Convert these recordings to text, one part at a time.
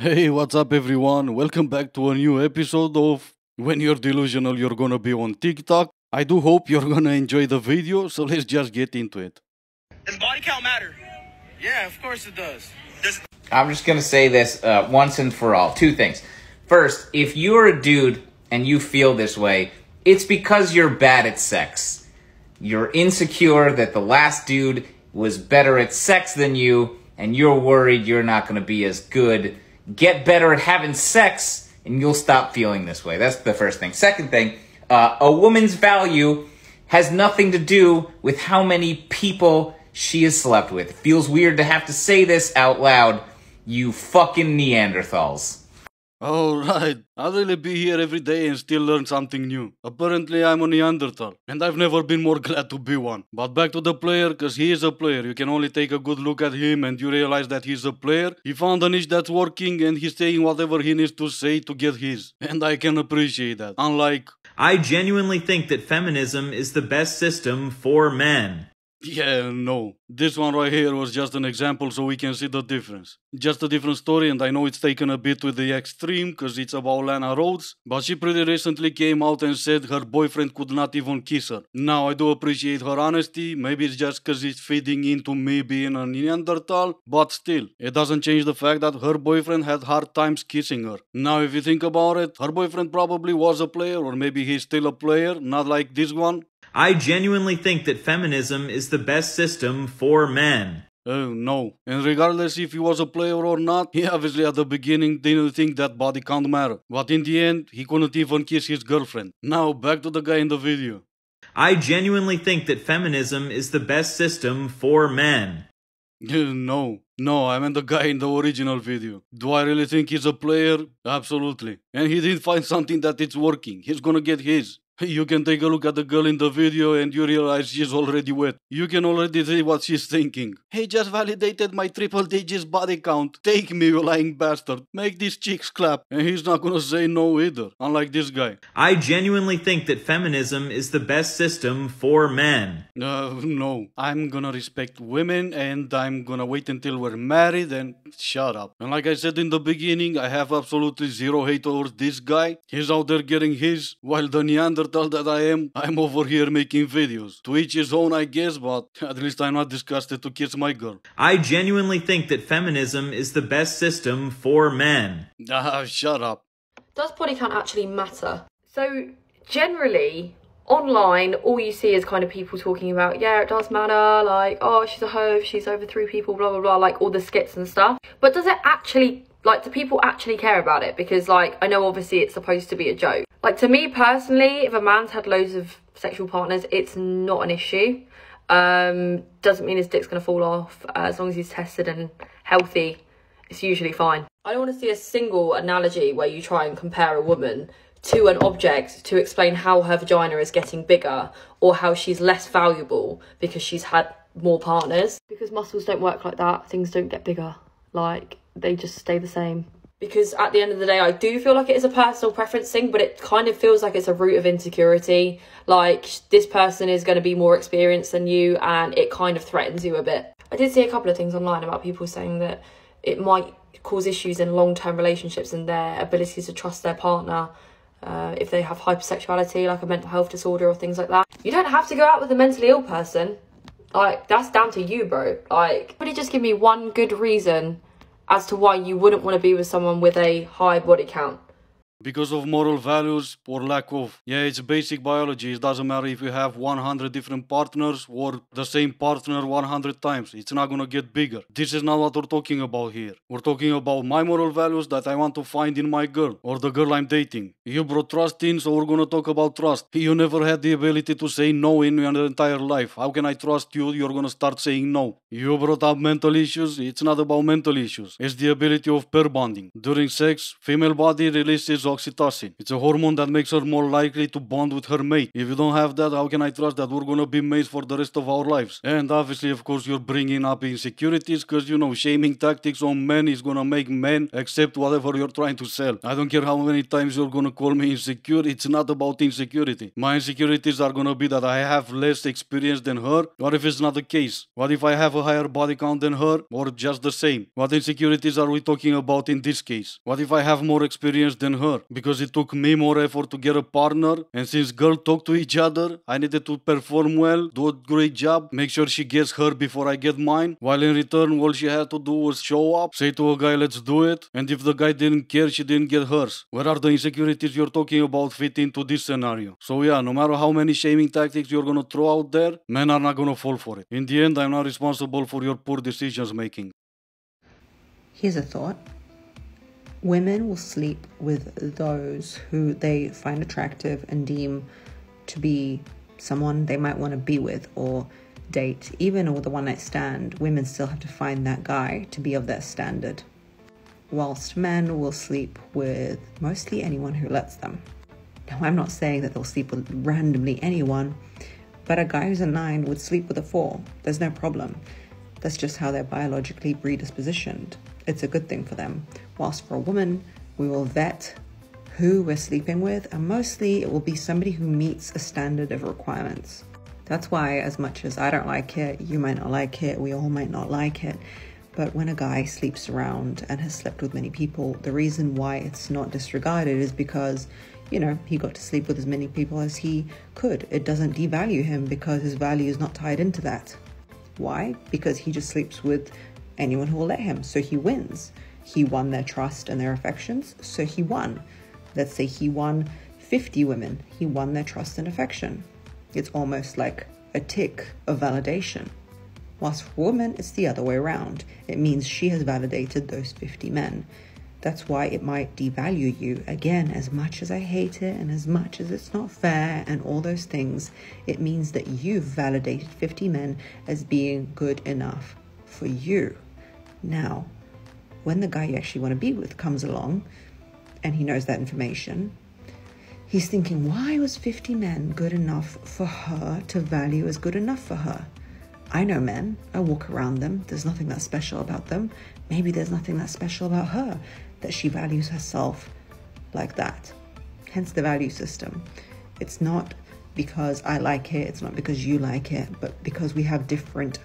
Hey, what's up, everyone? Welcome back to a new episode of When You're Delusional, You're Gonna Be on TikTok. I do hope you're gonna enjoy the video, so let's just get into it. Does body count matter? Yeah, of course it does. I'm just going to say this once and for all. Two things. First, if you're a dude and you feel this way, it's because you're bad at sex. You're insecure that the last dude was better at sex than you, and you're worried you're not going to be as good. Get better at having sex, and you'll stop feeling this way. That's the first thing. Second thing, a woman's value has nothing to do with how many people she has slept with. It feels weird to have to say this out loud, you fucking Neanderthals. Alright, I'll really be here every day and still learn something new. Apparently, I'm a Neanderthal, and I've never been more glad to be one. But back to the player, cause he is a player. You can only take a good look at him and you realize that he's a player. He found a niche that's working and he's saying whatever he needs to say to get his. And I can appreciate that. Unlike, I genuinely think that feminism is the best system for men. yeah, no. This one right here was just an example so we can see the difference. Just a different story, and I know it's taken a bit to the extreme because it's about Lana Rhodes, but she pretty recently came out and said her boyfriend could not even kiss her. Now, I do appreciate her honesty. Maybe it's just because it's feeding into me being a Neanderthal, but still, it doesn't change the fact that her boyfriend had hard times kissing her. Now, if you think about it, her boyfriend probably was a player, or maybe he's still a player, not like this one. I genuinely think that feminism is the best system for men. Oh no. And regardless if he was a player or not, he obviously at the beginning didn't think that body count mattered. But in the end, he couldn't even kiss his girlfriend. Now back to the guy in the video. I genuinely think that feminism is the best system for men. No, I meant the guy in the original video. Do I really think he's a player? Absolutely. And he didn't find something that it's working. He's gonna get his. You can take a look at the girl in the video and you realize she's already wet. You can already see what she's thinking. He just validated my triple digits body count. Take me, you lying bastard. Make these chicks clap. And he's not gonna say no either, unlike this guy. I genuinely think that feminism is the best system for men. No. I'm gonna respect women and I'm gonna wait until we're married and shut up. And like I said in the beginning, I have absolutely zero hate towards this guy. He's out there getting his, while the Neanderthal that I'm over here making videos. To each his own, I guess, but at least I'm not disgusted to kiss my girl. I genuinely think that feminism is the best system for men. Shut up. Does body count actually matter? So generally, online, all you see is kind of people talking about, yeah, it does matter, like, oh, she's a hoe, she's over 3 people, blah, blah, blah, like all the skits and stuff. But does it actually, like, do people actually care about it? Because, like, I know obviously it's supposed to be a joke. Like, to me personally, if a man's had loads of sexual partners, it's not an issue. Doesn't mean his dick's gonna fall off. As long as he's tested and healthy, it's usually fine. I don't want to see a single analogy where you try and compare a woman to an object to explain how her vagina is getting bigger or how she's less valuable because she's had more partners. Because muscles don't work like that, things don't get bigger. Like, they just stay the same. Because at the end of the day, I do feel like it is a personal preference thing, but it kind of feels like it's a root of insecurity. Like, this person is going to be more experienced than you, and it kind of threatens you a bit. I did see a couple of things online about people saying that it might cause issues in long-term relationships and their ability to trust their partner if they have hypersexuality, like a mental health disorder or things like that. You don't have to go out with a mentally ill person. Like, that's down to you, bro. Like, would it just give me one good reason as to why you wouldn't want to be with someone with a high body count? Because of moral values or lack of. Yeah, it's basic biology. It doesn't matter if you have 100 different partners or the same partner 100 times. It's not gonna get bigger. This is not what we're talking about here. We're talking about my moral values that I want to find in my girl or the girl I'm dating. You brought trust in, so we're gonna talk about trust. You never had the ability to say no in your entire life. How can I trust you? You're gonna start saying no. You brought up mental issues. It's not about mental issues. It's the ability of pair bonding. During sex, female body releases oxytocin. It's a hormone that makes her more likely to bond with her mate. If you don't have that, how can I trust that we're gonna be mates for the rest of our lives? And obviously, of course, you're bringing up insecurities because, you know, shaming tactics on men is gonna make men accept whatever you're trying to sell. I don't care how many times you're gonna call me insecure, it's not about insecurity. My insecurities are gonna be that I have less experience than her. What if it's not the case? What if I have a higher body count than her, or just the same? What insecurities are we talking about in this case? What if I have more experience than her? Because it took me more effort to get a partner, and since girls talk to each other, I needed to perform well, do a great job, make sure she gets her before I get mine, while in return all she had to do was show up, say to a guy let's do it, and if the guy didn't care, she didn't get hers. Where are the insecurities you're talking about fit into this scenario? So yeah, no matter how many shaming tactics you're gonna throw out there, men are not gonna fall for it. In the end, I'm not responsible for your poor decisions making. Here's a thought. Women will sleep with those who they find attractive and deem to be someone they might want to be with or date. Even with a one-night stand, women still have to find that guy to be of their standard. Whilst men will sleep with mostly anyone who lets them. Now, I'm not saying that they'll sleep with randomly anyone, but a guy who's a 9 would sleep with a 4. There's no problem. That's just how they're biologically predispositioned. It's a good thing for them. Whilst for a woman, we will vet who we're sleeping with, and mostly it will be somebody who meets a standard of requirements. That's why, as much as I don't like it, you might not like it, we all might not like it, but when a guy sleeps around and has slept with many people, the reason why it's not disregarded is because, you know, he got to sleep with as many people as he could. It doesn't devalue him because his value is not tied into that. Why? Because he just sleeps with anyone who will let him. So he wins. He won their trust and their affections, so he won. Let's say he won 50 women. He won their trust and affection. It's almost like a tick of validation. Whilst for women, it's the other way around. It means she has validated those 50 men. That's why it might devalue you. Again, as much as I hate it and as much as it's not fair and all those things, it means that you've validated 50 men as being good enough for you. Now, when the guy you actually want to be with comes along and he knows that information, he's thinking, why was 50 men good enough for her to value as good enough for her? I know men. I walk around them. There's nothing that special about them. Maybe there's nothing that special about her, that she values herself like that. Hence the value system. It's not because I like it, it's not because you like it, but because we have different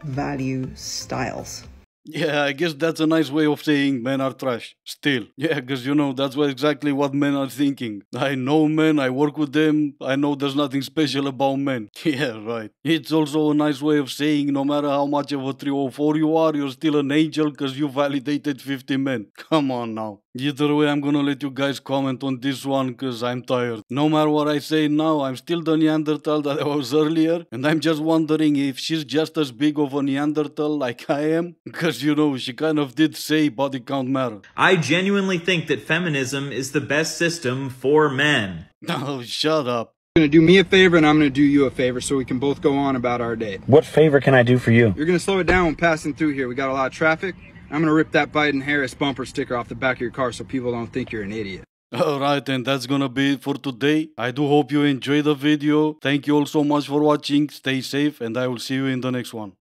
value styles. Yeah, I guess that's a nice way of saying men are trash. Still. Yeah, because you know, that's exactly what men are thinking. I know men, I work with them, I know there's nothing special about men. Yeah, right. It's also a nice way of saying no matter how much of a 304 you are, you're still an angel because you validated 50 men. Come on now. Either way, I'm gonna let you guys comment on this one because I'm tired. No matter what I say now, I'm still the Neanderthal that I was earlier, and I'm just wondering if she's just as big of a Neanderthal like I am, because you know, she kind of did say body count matters. I genuinely think that feminism is the best system for men. Oh, shut up. You're gonna do me a favor and I'm gonna do you a favor so we can both go on about our day. What favor can I do for you? You're gonna slow it down when passing through here. We got a lot of traffic. I'm gonna rip that Biden-Harris bumper sticker off the back of your car so people don't think you're an idiot. Alright, and that's gonna be it for today. I do hope you enjoyed the video. Thank you all so much for watching. Stay safe, and I will see you in the next one.